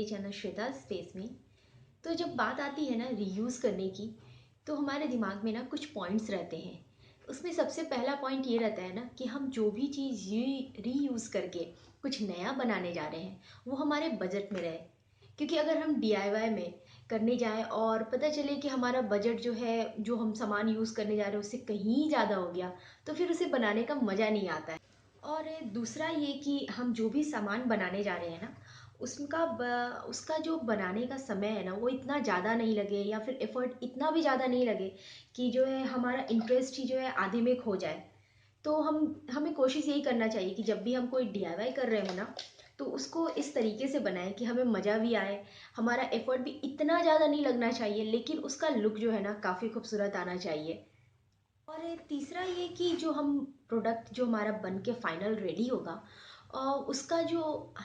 मेरे channel Shweta space में। तो जब बात आती है ना रीयूज़ करने की, तो हमारे दिमाग में ना कुछ पॉइंट्स रहते हैं। उसमें सबसे पहला पॉइंट ये रहता है ना कि हम जो भी चीज़ रीयूज़ करके कुछ नया बनाने जा रहे हैं वो हमारे बजट में रहे। क्योंकि अगर हम डीआईवाई में करने जाएं और पता चले कि हमारा बजट जो है, जो हम सामान यूज़ करने जा रहे हैं उससे कहीं ज़्यादा हो गया, तो फिर उसे बनाने का मज़ा नहीं आता है। और दूसरा ये कि हम जो भी सामान बनाने जा रहे हैं ना, उसका जो बनाने का समय है ना वो इतना ज़्यादा नहीं लगे, या फिर एफर्ट इतना भी ज़्यादा नहीं लगे कि जो है हमारा इंटरेस्ट ही जो है आधे में खो जाए। तो हमें कोशिश यही करना चाहिए कि जब भी हम कोई डीआईवाई कर रहे हो ना, तो उसको इस तरीके से बनाएं कि हमें मज़ा भी आए, हमारा एफर्ट भी इतना ज़्यादा नहीं लगना चाहिए, लेकिन उसका लुक जो है ना काफ़ी खूबसूरत आना चाहिए। और तीसरा ये कि जो हम प्रोडक्ट जो हमारा बन के फाइनल रेडी होगा, उसका जो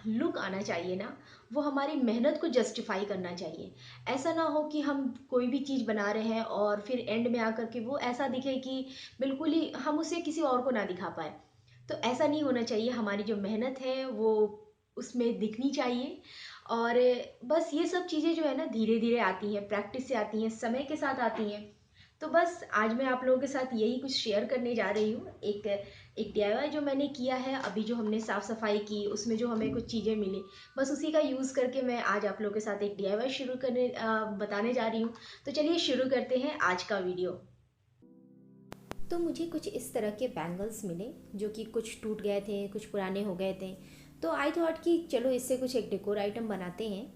लुक आना चाहिए ना, वो हमारी मेहनत को जस्टिफाई करना चाहिए। ऐसा ना हो कि हम कोई भी चीज़ बना रहे हैं और फिर एंड में आकर के वो ऐसा दिखे कि बिल्कुल ही हम उसे किसी और को ना दिखा पाए। तो ऐसा नहीं होना चाहिए, हमारी जो मेहनत है वो उसमें दिखनी चाहिए। और बस ये सब चीज़ें जो है ना धीरे धीरे आती हैं, प्रैक्टिस से आती हैं, समय के साथ आती हैं। तो बस आज मैं आप लोगों के साथ यही कुछ शेयर करने जा रही हूँ। एक डीआईवाई जो मैंने किया है, अभी जो हमने साफ़ सफाई की उसमें जो हमें कुछ चीज़ें मिली, बस उसी का यूज़ करके मैं आज आप लोगों के साथ एक डीआईवाई बताने जा रही हूँ। तो चलिए शुरू करते हैं आज का वीडियो। तो मुझे कुछ इस तरह के बैंगल्स मिले जो कि कुछ टूट गए थे, कुछ पुराने हो गए थे। तो आई थॉट कि चलो इससे कुछ एक डेकोर आइटम बनाते हैं।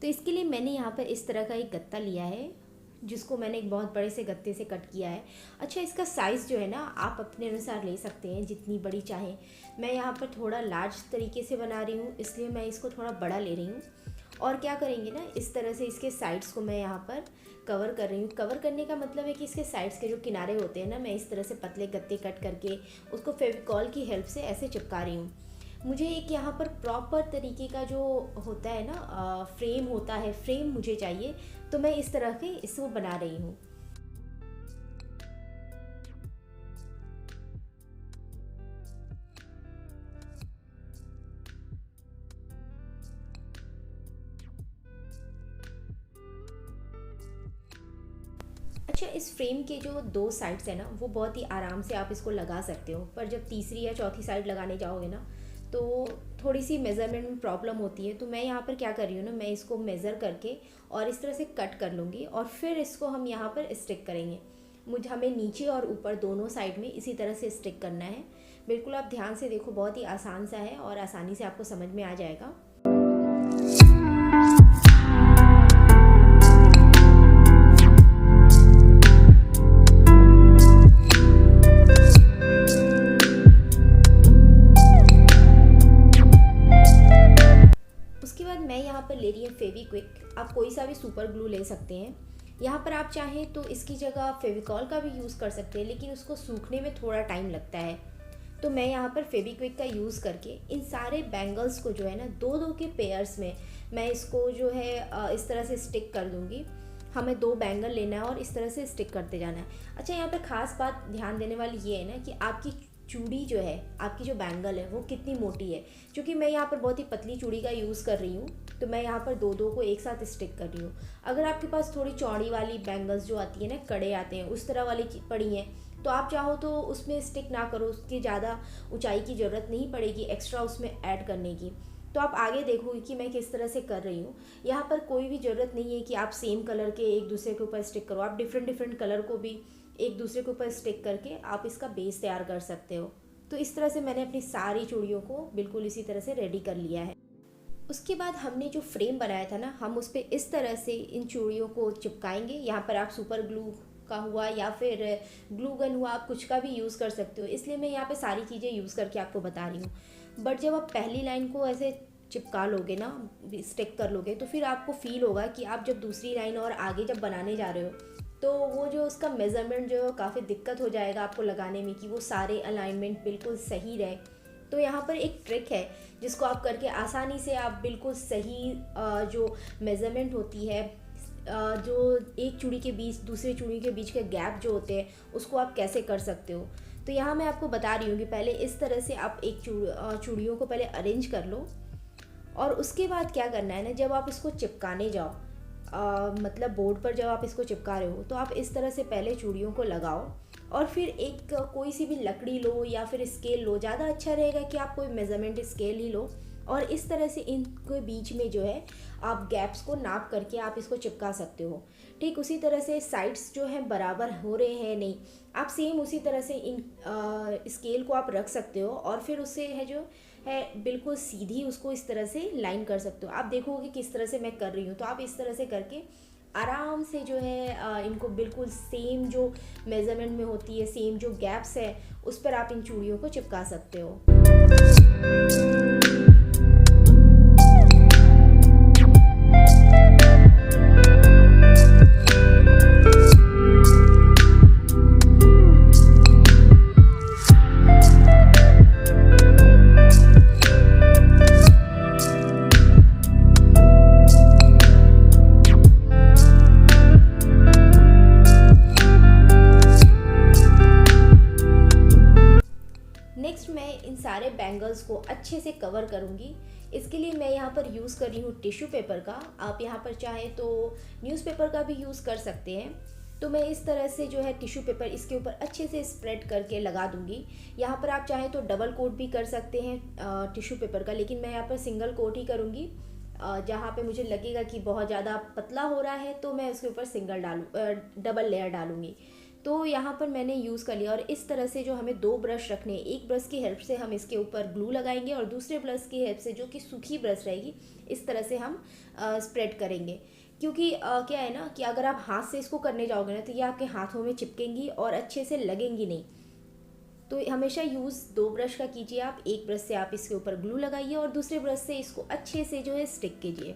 तो इसके लिए मैंने यहाँ पर इस तरह का एक गत्ता लिया है, जिसको मैंने एक बहुत बड़े से गत्ते से कट किया है। अच्छा, इसका साइज़ जो है ना आप अपने अनुसार ले सकते हैं, जितनी बड़ी चाहें। मैं यहाँ पर थोड़ा लार्ज तरीके से बना रही हूँ, इसलिए मैं इसको थोड़ा बड़ा ले रही हूँ। और क्या करेंगे ना, इस तरह से इसके साइड्स को मैं यहाँ पर कवर कर रही हूँ। कवर करने का मतलब है कि इसके साइड्स के जो किनारे होते हैं ना, मैं इस तरह से पतले गत्ते कट करके उसको फेविकॉल की हेल्प से ऐसे चिपका रही हूँ। मुझे एक यहाँ पर प्रॉपर तरीके का जो होता है ना फ्रेम होता है, फ्रेम मुझे चाहिए। तो मैं इस तरह के इसको बना रही हूँ। अच्छा, इस फ्रेम के जो दो साइड्स हैं ना वो बहुत ही आराम से आप इसको लगा सकते हो, पर जब तीसरी या चौथी साइड लगाने जाओगे ना तो थोड़ी सी मेज़रमेंट में प्रॉब्लम होती है। तो मैं यहाँ पर क्या कर रही हूँ ना, मैं इसको मेज़र करके और इस तरह से कट कर लूँगी और फिर इसको हम यहाँ पर स्टिक करेंगे। हमें नीचे और ऊपर दोनों साइड में इसी तरह से स्टिक करना है। बिल्कुल आप ध्यान से देखो, बहुत ही आसान सा है और आसानी से आपको समझ में आ जाएगा। उसके बाद मैं यहाँ पर ले रही हूँ फेविक्विक। आप कोई सा भी सुपर ग्लू ले सकते हैं। यहाँ पर आप चाहें तो इसकी जगह फेविकॉल का भी यूज़ कर सकते हैं, लेकिन उसको सूखने में थोड़ा टाइम लगता है। तो मैं यहाँ पर फेविक्विक का यूज़ करके इन सारे बैंगल्स को जो है ना दो दो के पेयर्स में मैं इसको जो है इस तरह से स्टिक कर दूँगी। हमें दो बैंगल लेना है और इस तरह से स्टिक करते जाना है। अच्छा, यहाँ पर ख़ास बात ध्यान देने वाली ये है ना कि आपकी चूड़ी जो है, आपकी जो बैंगल है वो कितनी मोटी है। क्योंकि मैं यहाँ पर बहुत ही पतली चूड़ी का यूज़ कर रही हूँ, तो मैं यहाँ पर दो दो को एक साथ स्टिक कर रही हूँ। अगर आपके पास थोड़ी चौड़ी वाली बैंगल्स जो आती है ना, कड़े आते हैं, उस तरह वाली पड़ी हैं, तो आप चाहो तो उसमें स्टिक ना करो, उसकी ज़्यादा ऊंचाई की ज़रूरत नहीं पड़ेगी एक्स्ट्रा उसमें ऐड करने की। तो आप आगे देखोगे कि मैं किस तरह से कर रही हूँ। यहाँ पर कोई भी ज़रूरत नहीं है कि आप सेम कलर के एक दूसरे के ऊपर स्टिक करो। आप डिफरेंट डिफरेंट कलर को भी एक दूसरे के ऊपर स्टिक करके आप इसका बेस तैयार कर सकते हो। तो इस तरह से मैंने अपनी सारी चूड़ियों को बिल्कुल इसी तरह से रेडी कर लिया है। उसके बाद हमने जो फ्रेम बनाया था ना, हम उस पर इस तरह से इन चूड़ियों को चिपकाएंगे। यहाँ पर आप सुपर ग्लू का हुआ या फिर ग्लू गन हुआ, आप कुछ का भी यूज़ कर सकते हो। इसलिए मैं यहाँ पे सारी चीज़ें यूज़ करके आपको बता रही हूँ। बट जब आप पहली लाइन को ऐसे चिपका लोगे ना, स्टिक कर लोगे, तो फिर आपको फील होगा कि आप जब दूसरी लाइन और आगे जब बनाने जा रहे हो तो वो जो उसका मेज़रमेंट जो काफ़ी दिक्कत हो जाएगा आपको लगाने में, कि वो सारे अलाइनमेंट बिल्कुल सही रहे। तो यहाँ पर एक ट्रिक है जिसको आप करके आसानी से आप बिल्कुल सही जो मेज़रमेंट होती है, जो एक चूड़ी के बीच दूसरे चूड़ी के बीच के गैप जो होते हैं, उसको आप कैसे कर सकते हो। तो यहाँ मैं आपको बता रही हूँ कि पहले इस तरह से आप एक चूड़ियों को पहले अरेंज कर लो और उसके बाद क्या करना है ना, जब आप इसको चिपकाने जाओ मतलब बोर्ड पर जब आप इसको चिपका रहे हो, तो आप इस तरह से पहले चूड़ियों को लगाओ और फिर एक कोई सी भी लकड़ी लो या फिर स्केल लो। ज़्यादा अच्छा रहेगा कि आप कोई मेज़रमेंट स्केल ही लो और इस तरह से इनके बीच में जो है आप गैप्स को नाप करके आप इसको चिपका सकते हो। ठीक उसी तरह से साइड्स जो हैं बराबर हो रहे हैं नहीं, आप सेम उसी तरह से इन स्केल को आप रख सकते हो और फिर उससे है जो है बिल्कुल सीधी उसको इस तरह से लाइन कर सकते हो। आप देखोगे किस तरह से मैं कर रही हूँ, तो आप इस तरह से करके आराम से जो है इनको बिल्कुल सेम जो मेज़रमेंट में होती है, सेम जो गैप्स है उस पर आप इन चूड़ियों को चिपका सकते हो। नेक्स्ट मैं इन सारे बैंगल्स को अच्छे से कवर करूँगी। इसके लिए मैं यहाँ पर यूज़ कर रही हूँ टिश्यू पेपर का। आप यहाँ पर चाहे तो न्यूज़पेपर का भी यूज़ कर सकते हैं। तो मैं इस तरह से जो है टिश्यू पेपर इसके ऊपर अच्छे से स्प्रेड करके लगा दूँगी। यहाँ पर आप चाहें तो डबल कोट भी कर सकते हैं टिश्यू पेपर का, लेकिन मैं यहाँ पर सिंगल कोट ही करूँगी। जहाँ पे मुझे लगेगा कि बहुत ज़्यादा पतला हो रहा है तो मैं उसके ऊपर डबल लेयर डालूँगी। तो यहाँ पर मैंने यूज़ कर लिया और इस तरह से जो हमें दो ब्रश रखने हैं, एक ब्रश की हेल्प से हम इसके ऊपर ग्लू लगाएंगे और दूसरे ब्रश की हेल्प से जो कि सूखी ब्रश रहेगी इस तरह से हम स्प्रेड करेंगे। क्योंकि क्या है ना कि अगर आप हाथ से इसको करने जाओगे ना तो ये आपके हाथों में चिपकेंगी और अच्छे से लगेंगी नहीं। तो हमेशा यूज़ दो ब्रश का कीजिए आप। एक ब्रश से आप इसके ऊपर ग्लू लगाइए और दूसरे ब्रश से इसको अच्छे से जो है स्टिक कीजिए।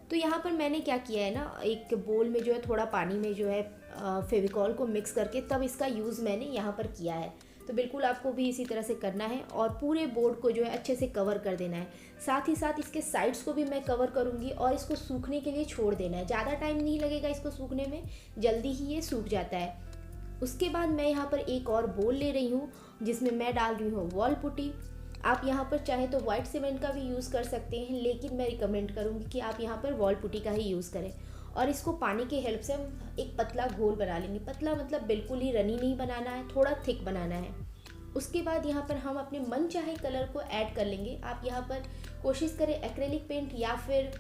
तो यहाँ पर मैंने क्या किया है ना, एक बोल में जो है थोड़ा पानी में जो है फेविकॉल को मिक्स करके तब इसका यूज़ मैंने यहाँ पर किया है। तो बिल्कुल आपको भी इसी तरह से करना है और पूरे बोर्ड को जो है अच्छे से कवर कर देना है। साथ ही साथ इसके साइड्स को भी मैं कवर करूँगी और इसको सूखने के लिए छोड़ देना है। ज़्यादा टाइम नहीं लगेगा इसको सूखने में, जल्दी ही ये सूख जाता है। उसके बाद मैं यहाँ पर एक और बोल ले रही हूँ जिसमें मैं डाल रही हूँ वॉल पुट्टी। आप यहाँ पर चाहे तो वाइट सीमेंट का भी यूज़ कर सकते हैं, लेकिन मैं रिकमेंड करूँगी कि आप यहाँ पर वॉल पुट्टी का ही यूज़ करें। और इसको पानी की हेल्प से हम एक पतला घोल बना लेंगे। पतला मतलब बिल्कुल ही रनी नहीं बनाना है, थोड़ा थिक बनाना है। उसके बाद यहाँ पर हम अपने मन चाहे कलर को ऐड कर लेंगे। आप यहाँ पर कोशिश करें एक्रेलिक पेंट या फिर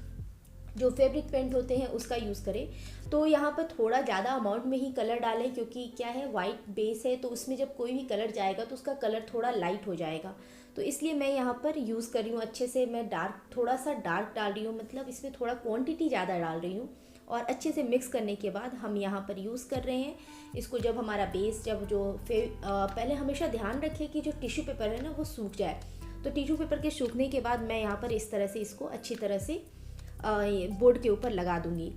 जो फैब्रिक पेंट होते हैं उसका यूज़ करें। तो यहाँ पर थोड़ा ज़्यादा अमाउंट में ही कलर डालें, क्योंकि क्या है वाइट बेस है तो उसमें जब कोई भी कलर जाएगा तो उसका कलर थोड़ा लाइट हो जाएगा। तो इसलिए मैं यहाँ पर यूज़ कर रही हूँ अच्छे से। मैं थोड़ा सा डार्क डाल रही हूँ, मतलब इसमें थोड़ा क्वांटिटी ज़्यादा डाल रही हूँ। और अच्छे से मिक्स करने के बाद हम यहाँ पर यूज़ कर रहे हैं इसको। जब हमारा बेस पहले हमेशा ध्यान रखें कि जो टिश्यू पेपर है ना वो सूख जाए। तो टिश्यू पेपर के सूखने के बाद मैं यहाँ पर इस तरह से इसको अच्छी तरह से बोर्ड के ऊपर लगा दूँगी।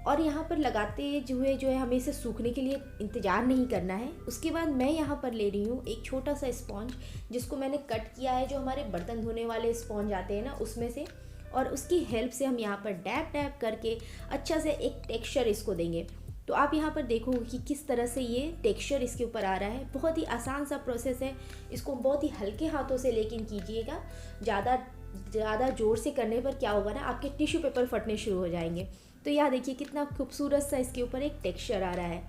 और यहाँ पर लगाते हुए जो है हमें इसे सूखने के लिए इंतज़ार नहीं करना है। उसके बाद मैं यहाँ पर ले रही हूँ एक छोटा सा स्पॉन्ज जिसको मैंने कट किया है, जो हमारे बर्तन धोने वाले स्पॉन्ज आते हैं ना उसमें से, और उसकी हेल्प से हम यहाँ पर डैब डैब करके अच्छा से एक टेक्सचर इसको देंगे। तो आप यहाँ पर देखोगे कि किस तरह से ये टेक्सचर इसके ऊपर आ रहा है। बहुत ही आसान सा प्रोसेस है, इसको बहुत ही हल्के हाथों से लेकिन कीजिएगा। ज़्यादा ज़ोर से करने पर क्या होगा ना, आपके टिश्यू पेपर फटने शुरू हो जाएंगे। तो यहाँ देखिए कितना खूबसूरत सा इसके ऊपर एक टेक्सचर आ रहा है।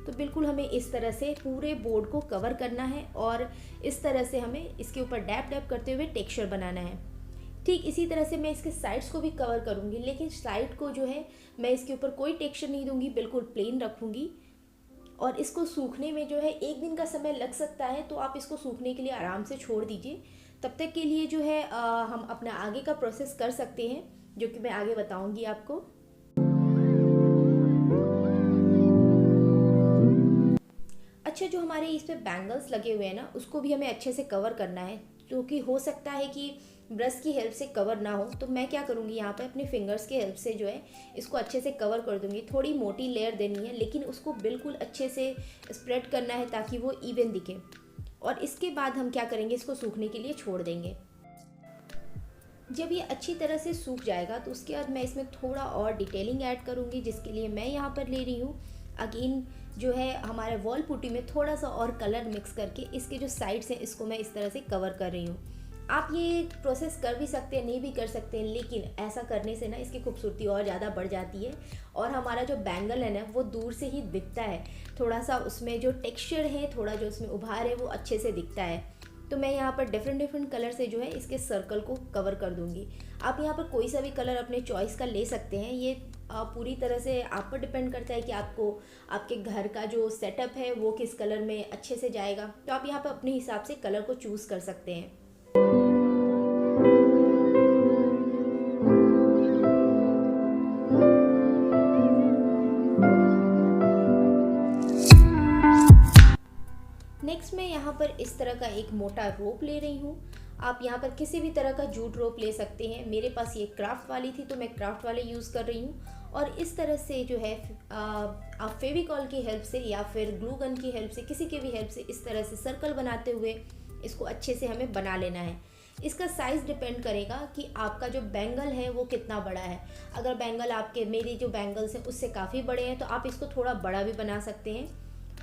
तो बिल्कुल हमें इस तरह से पूरे बोर्ड को कवर करना है और इस तरह से हमें इसके ऊपर डैब डैब करते हुए टेक्सचर बनाना है। ठीक इसी तरह से मैं इसके साइड्स को भी कवर करूँगी, लेकिन साइड को जो है मैं इसके ऊपर कोई टेक्सचर नहीं दूंगी, बिल्कुल प्लेन रखूँगी। और इसको सूखने में जो है 1 दिन का समय लग सकता है, तो आप इसको सूखने के लिए आराम से छोड़ दीजिए। तब तक के लिए जो है हम अपना आगे का प्रोसेस कर सकते हैं, जो कि मैं आगे बताऊंगी आपको। अच्छा, जो हमारे इस पे बैंगल्स लगे हुए हैं ना उसको भी हमें अच्छे से कवर करना है, क्योंकि हो सकता है कि ब्रश की हेल्प से कवर ना हो। तो मैं क्या करूँगी, यहाँ पे अपने फिंगर्स की हेल्प से जो है इसको अच्छे से कवर कर दूँगी। थोड़ी मोटी लेयर देनी है, लेकिन उसको बिल्कुल अच्छे से स्प्रेड करना है ताकि वो इवन दिखे। और इसके बाद हम क्या करेंगे, इसको सूखने के लिए छोड़ देंगे। जब ये अच्छी तरह से सूख जाएगा तो उसके बाद मैं इसमें थोड़ा और डिटेलिंग ऐड करूँगी, जिसके लिए मैं यहाँ पर ले रही हूँ अगेन जो है हमारे वॉल पुट्टी में थोड़ा सा और कलर मिक्स करके इसके जो साइड्स हैं इसको मैं इस तरह से कवर कर रही हूँ। आप ये प्रोसेस कर भी सकते हैं, नहीं भी कर सकते हैं, लेकिन ऐसा करने से ना इसकी खूबसूरती और ज़्यादा बढ़ जाती है और हमारा जो बैंगल है ना वो दूर से ही दिखता है, थोड़ा सा उसमें जो टेक्सचर है, थोड़ा जो उसमें उभार है वो अच्छे से दिखता है। तो मैं यहाँ पर डिफरेंट कलर से जो है इसके सर्कल को कवर कर दूँगी। आप यहाँ पर कोई सा भी कलर अपने चॉइस का ले सकते हैं, ये पूरी तरह से आप पर डिपेंड करता है कि आपको आपके घर का जो सेटअप है वो किस कलर में अच्छे से जाएगा। तो आप यहाँ पर अपने हिसाब से कलर को चूज़ कर सकते हैं। नेक्स्ट मैं यहाँ पर इस तरह का एक मोटा रोप ले रही हूँ। आप यहाँ पर किसी भी तरह का जूट रोप ले सकते हैं। मेरे पास ये क्राफ्ट वाली थी तो मैं क्राफ्ट वाले यूज़ कर रही हूँ। और इस तरह से जो है आप फेविकॉल की हेल्प से या फिर ग्लू गन की हेल्प से, किसी की भी हेल्प से इस तरह से सर्कल बनाते हुए इसको अच्छे से हमें बना लेना है। इसका साइज़ डिपेंड करेगा कि आपका जो बैंगल है वो कितना बड़ा है। अगर बैंगल आपके, मेरे जो बैंगल्स हैं उससे काफ़ी बड़े हैं तो आप इसको थोड़ा बड़ा भी बना सकते हैं।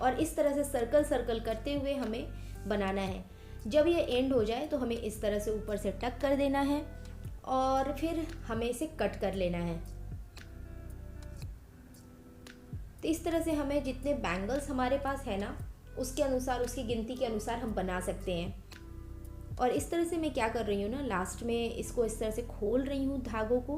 और इस तरह से सर्कल करते हुए हमें बनाना है। जब ये एंड हो जाए तो हमें इस तरह से ऊपर से टक कर देना है और फिर हमें इसे कट कर लेना है। तो इस तरह से हमें जितने बैंगल्स हमारे पास है ना उसके अनुसार, उसकी गिनती के अनुसार हम बना सकते हैं। और इस तरह से मैं क्या कर रही हूँ ना, लास्ट में इसको इस तरह से खोल रही हूँ धागों को,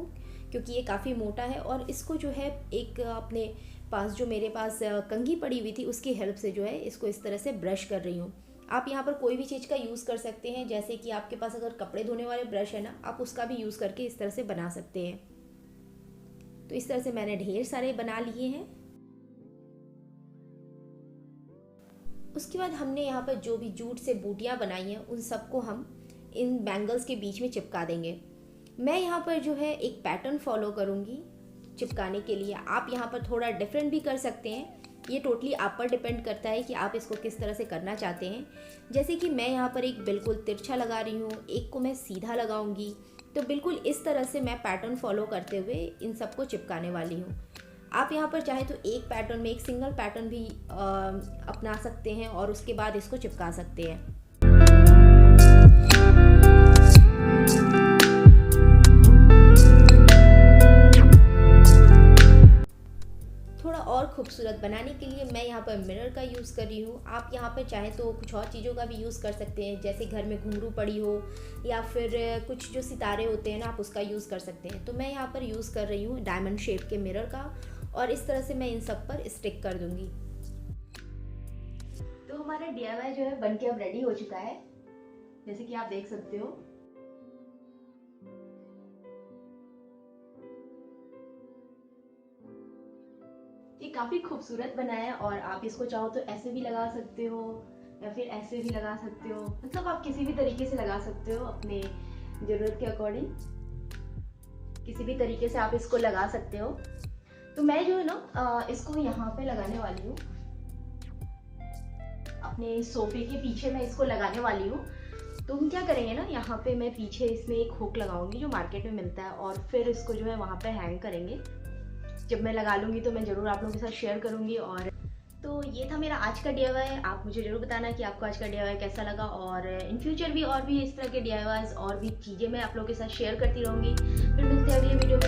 क्योंकि ये काफ़ी मोटा है। और इसको जो है एक अपने पास, जो मेरे पास कंघी पड़ी हुई थी उसकी हेल्प से जो है इसको इस तरह से ब्रश कर रही हूँ। आप यहाँ पर कोई भी चीज़ का यूज़ कर सकते हैं, जैसे कि आपके पास अगर कपड़े धोने वाले ब्रश है ना, आप उसका भी यूज़ करके इस तरह से बना सकते हैं। तो इस तरह से मैंने ढेर सारे बना लिए हैं। उसके बाद हमने यहाँ पर जो भी जूट से बूटियाँ बनाई हैं उन सबको हम इन बैंगल्स के बीच में चिपका देंगे। मैं यहाँ पर जो है एक पैटर्न फॉलो करूँगी चिपकाने के लिए। आप यहाँ पर थोड़ा डिफरेंट भी कर सकते हैं, ये टोटली आप पर डिपेंड करता है कि आप इसको किस तरह से करना चाहते हैं। जैसे कि मैं यहाँ पर एक बिल्कुल तिरछा लगा रही हूँ, एक को मैं सीधा लगाऊंगी। तो बिल्कुल इस तरह से मैं पैटर्न फॉलो करते हुए इन सबको चिपकाने वाली हूँ। आप यहाँ पर चाहे तो एक पैटर्न में एक सिंगल पैटर्न भी अपना सकते हैं और उसके बाद इसको चिपका सकते हैं। थोड़ा और खूबसूरत बनाने के लिए मैं यहाँ पर मिरर का यूज़ कर रही हूँ। आप यहाँ पर चाहे तो कुछ और चीज़ों का भी यूज़ कर सकते हैं, जैसे घर में घुंघरू पड़ी हो या फिर कुछ जो सितारे होते हैं ना, आप उसका यूज़ कर सकते हैं। तो मैं यहाँ पर यूज़ कर रही हूँ डायमंड शेप के मिरर का और इस तरह से मैं इन सब पर स्टिक कर दूँगी। तो हमारा DIY जो है बनके अब रेडी हो चुका है, जैसे कि आप देख सकते हो। ये काफ़ी खूबसूरत बना है और आप इसको चाहो तो ऐसे भी लगा सकते हो या फिर ऐसे भी लगा सकते हो, मतलब आप किसी भी तरीके से लगा सकते हो अपने ज़रूरत के अकॉर्डिंग। किसी भी तरीके से आप इसको लगा सकते हो। तो मैं जो है ना इसको यहाँ पे लगाने वाली हूँ, अपने सोफे के पीछे मैं इसको लगाने वाली हूँ। तो हम क्या करेंगे ना, यहाँ पे मैं पीछे इसमें एक हुक लगाऊंगी जो मार्केट में मिलता है और फिर इसको जो है वहाँ पे हैंग करेंगे। जब मैं लगा लूँगी तो मैं ज़रूर आप लोगों के साथ शेयर करूँगी। और तो ये था मेरा आज का DIY। आप मुझे ज़रूर बताना कि आपको आज का DIY कैसा लगा और इन फ्यूचर भी और भी इस तरह के DIYs और भी चीज़ें मैं आप लोगों के साथ शेयर करती रहूँगी। फिर मिलते हैं अगले वीडियो में।